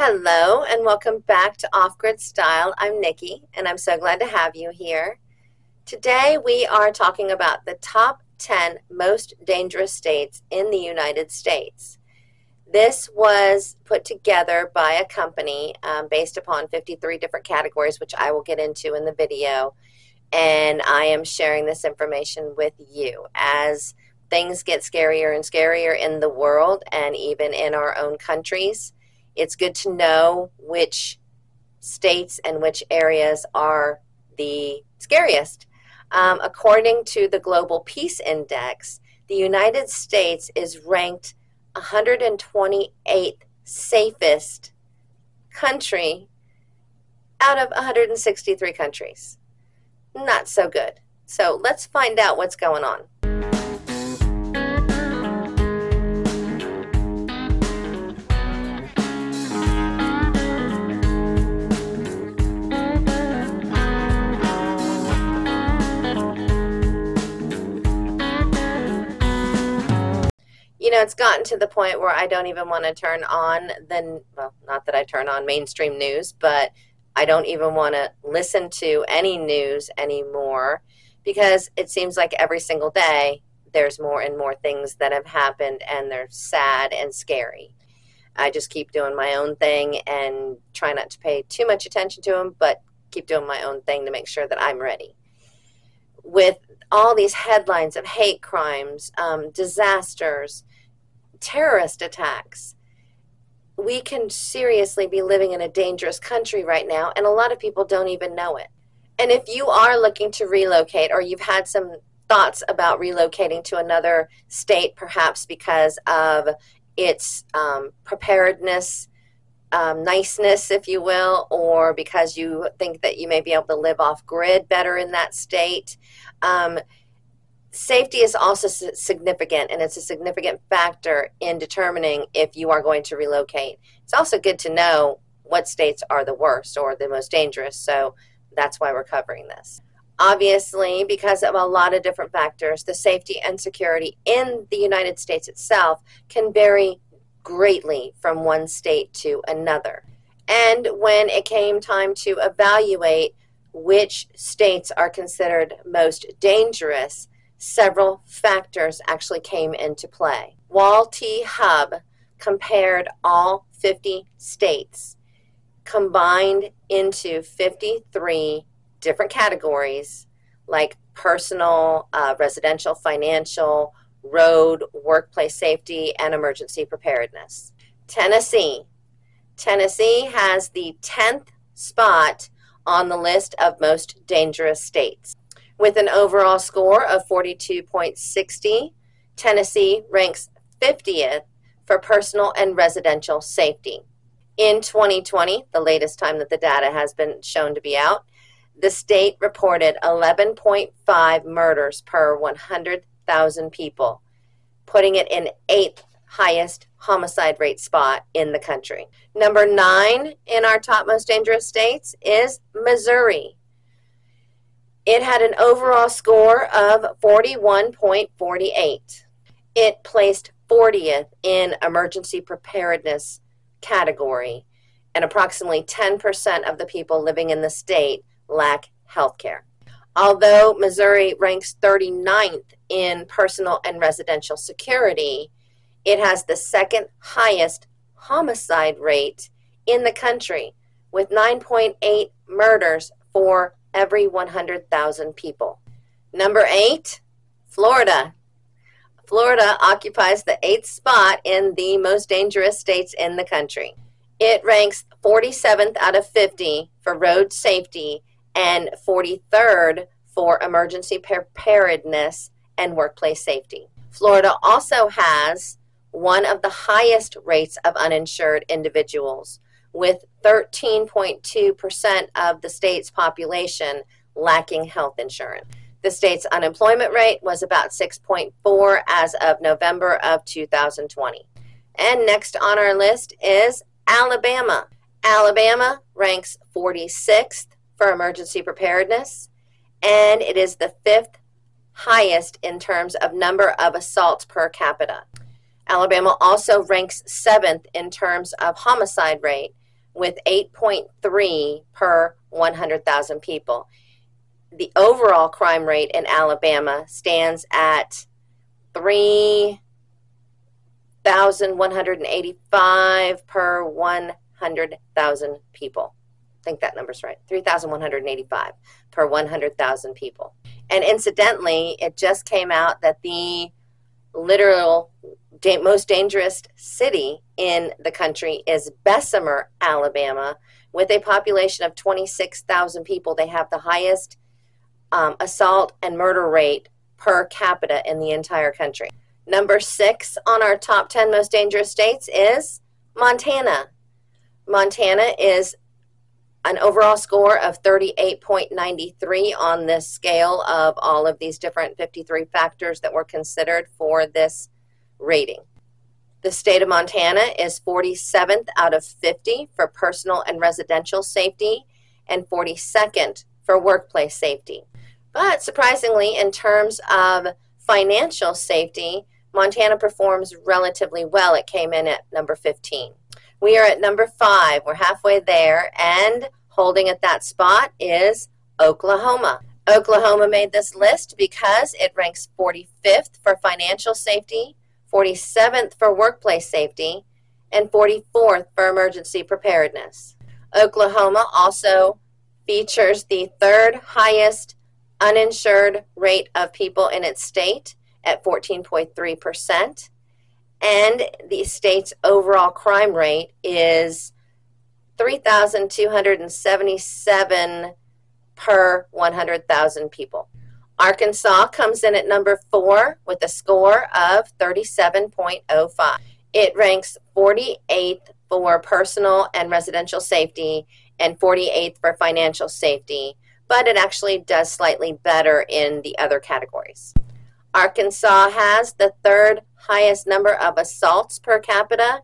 Hello and welcome back to Off Grid Style. I'm Nikki and I'm so glad to have you here. Today we are talking about the top 10 most dangerous states in the United States. This was put together by a company based upon 53 different categories, which I will get into in the video, and I am sharing this information with you as things get scarier and scarier in the world and even in our own countries. It's good to know which states and which areas are the scariest. According to the Global Peace Index, the United States is ranked 128th safest country out of 163 countries. Not so good. So let's find out what's going on. You know, it's gotten to the point where I don't even want to turn on well, not that I turn on mainstream news, but I don't even want to listen to any news anymore because it seems like every single day there's more and more things that have happened and they're sad and scary. I just keep doing my own thing and try not to pay too much attention to them, but keep doing my own thing to make sure that I'm ready. With all these headlines of hate crimes, disasters, terrorist attacks, we can seriously be living in a dangerous country right now, and a lot of people don't even know it. And if you are looking to relocate, or you've had some thoughts about relocating to another state, perhaps because of its preparedness, niceness, if you will, or because you think that you may be able to live off grid better in that state, safety is also significant, and it's a significant factor in determining if you are going to relocate. It's also good to know what states are the worst or the most dangerous, so that's why we're covering this. Obviously, because of a lot of different factors, the safety and security in the United States itself can vary greatly from one state to another. And when it came time to evaluate which states are considered most dangerous, several factors actually came into play. Wall T Hub compared all 50 states combined into 53 different categories like personal, residential, financial, road, workplace safety, and emergency preparedness. Tennessee has the 10th spot on the list of most dangerous states. With an overall score of 42.60, Tennessee ranks 50th for personal and residential safety. In 2020, the latest time that the data has been shown to be out, the state reported 11.5 murders per 100,000 people, putting it in 8th highest homicide rate spot in the country. Number 9 in our top most dangerous states is Missouri. It had an overall score of 41.48. It placed 40th in emergency preparedness category, and approximately 10% of the people living in the state lack health care. Although Missouri ranks 39th in personal and residential security, it has the second highest homicide rate in the country, with 9.8 murders for every 100,000 people. Number 8, Florida. Florida occupies the 8th spot in the most dangerous states in the country. It ranks 47th out of 50 for road safety and 43rd for emergency preparedness and workplace safety. Florida also has one of the highest rates of uninsured individuals, with 13.2% of the state's population lacking health insurance. The state's unemployment rate was about 6.4 as of November of 2020. And next on our list is Alabama. Alabama ranks 46th for emergency preparedness, and it is the 5th highest in terms of number of assaults per capita. Alabama also ranks 7th in terms of homicide rate, with 8.3 per 100,000 people. The overall crime rate in Alabama stands at 3,185 per 100,000 people. I think that number's right. 3,185 per 100,000 people. And incidentally, it just came out that the literal most dangerous city in the country is Bessemer, Alabama, with a population of 26,000 people. They have the highest assault and murder rate per capita in the entire country. Number 6 on our top 10 most dangerous states is Montana. Montana is an overall score of 38.93 on this scale of all of these different 53 factors that were considered for this rating. The state of Montana is 47th out of 50 for personal and residential safety and 42nd for workplace safety. But surprisingly, in terms of financial safety, Montana performs relatively well. It came in at number 15. We are at number 5. We're halfway there, and holding at that spot is Oklahoma. Oklahoma made this list because it ranks 45th for financial safety, 47th for workplace safety, and 44th for emergency preparedness. Oklahoma also features the 3rd highest uninsured rate of people in its state at 14.3%, and the state's overall crime rate is 3,277 per 100,000 people. Arkansas comes in at number 4 with a score of 37.05. It ranks 48th for personal and residential safety and 48th for financial safety, but it actually does slightly better in the other categories. Arkansas has the 3rd highest number of assaults per capita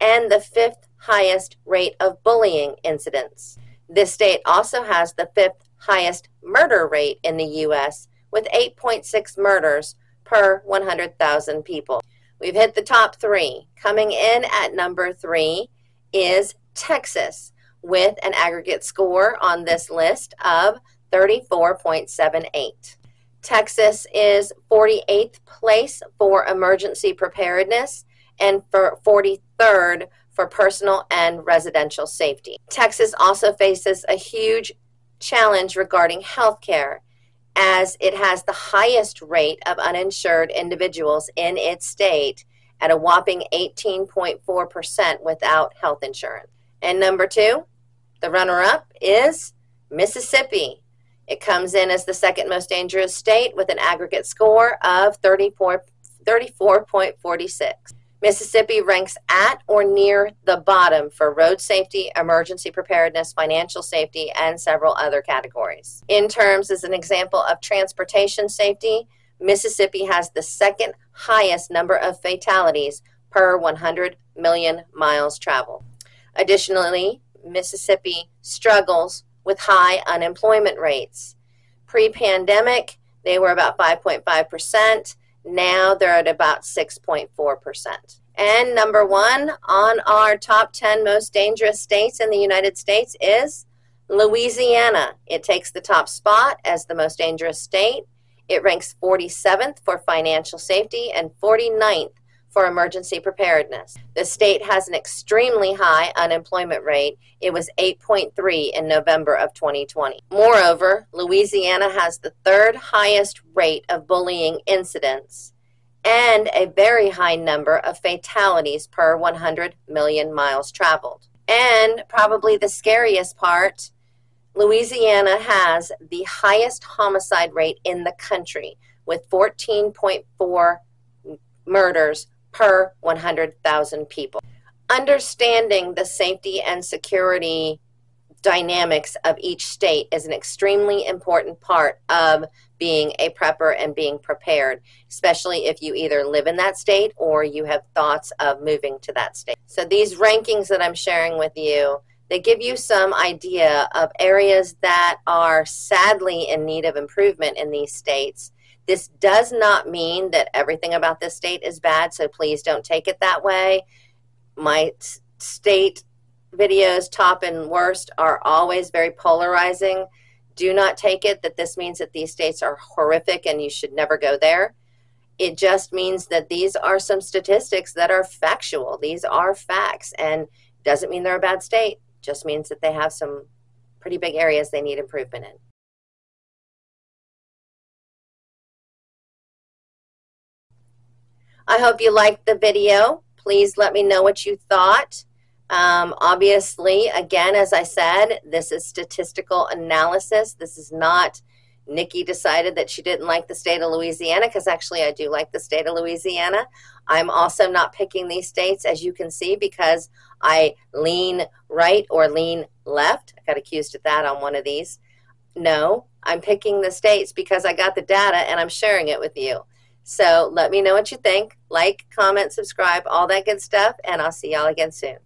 and the 5th highest rate of bullying incidents. This state also has the 5th highest murder rate in the U.S. with 8.6 murders per 100,000 people. We've hit the top 3. Coming in at number 3 is Texas with an aggregate score on this list of 34.78. Texas is 48th place for emergency preparedness and for 43rd for personal and residential safety. Texas also faces a huge challenge regarding health care, as it has the highest rate of uninsured individuals in its state at a whopping 18.4% without health insurance. And number 2, the runner-up is Mississippi. It comes in as the 2nd most dangerous state with an aggregate score of 34.46. Mississippi ranks at or near the bottom for road safety, emergency preparedness, financial safety, and several other categories. In terms as an example of transportation safety, Mississippi has the 2nd highest number of fatalities per 100 million miles traveled. Additionally, Mississippi struggles with high unemployment rates. Pre-pandemic, they were about 5.5%. Now they're at about 6.4%. And number 1 on our top 10 most dangerous states in the United States is Louisiana. It takes the top spot as the most dangerous state. It ranks 47th for financial safety and 49th for emergency preparedness. The state has an extremely high unemployment rate. It was 8.3 in November of 2020. Moreover, Louisiana has the 3rd highest rate of bullying incidents and a very high number of fatalities per 100 million miles traveled. And probably the scariest part, Louisiana has the highest homicide rate in the country with 14.4 murders per 100,000 people. Understanding the safety and security dynamics of each state is an extremely important part of being a prepper and being prepared, especially if you either live in that state or you have thoughts of moving to that state. So these rankings that I'm sharing with you, they give you some idea of areas that are sadly in need of improvement in these states. This does not mean that everything about this state is bad, so please don't take it that way. My state videos, top and worst, are always very polarizing. Do not take it that this means that these states are horrific and you should never go there. It just means that these are some statistics that are factual. These are facts, and doesn't mean they're a bad state. Just means that they have some pretty big areas they need improvement in. I hope you liked the video. Please let me know what you thought. Obviously, again, as I said, this is statistical analysis. This is not Nikki decided that she didn't like the state of Louisiana, because actually I do like the state of Louisiana. I'm also not picking these states, as you can see, because I lean right or lean left. I got accused of that on one of these. No, I'm picking the states because I got the data and I'm sharing it with you. So let me know what you think. Like, comment, subscribe, all that good stuff, and I'll see y'all again soon.